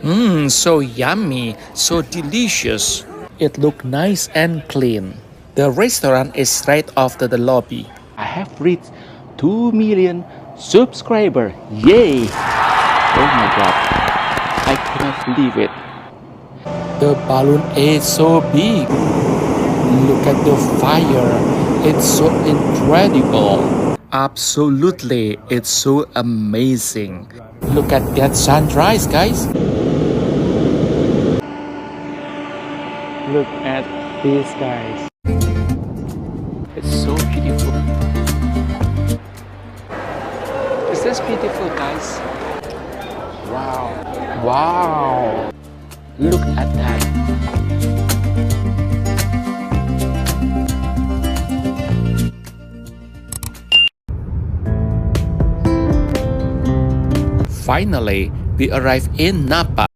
So yummy, so delicious. It looked nice and clean. The restaurant is right after the lobby. I have reached 2 million subscribers. Yay! Oh my god. I cannot believe it. The balloon is so big. Look at the fire. It's so incredible. Absolutely, it's so amazing. Look at that sunrise, guys. Look at these guys. It's so beautiful. Is this beautiful, guys? Wow. Wow. Look at that. Finally, we arrived in Dapat.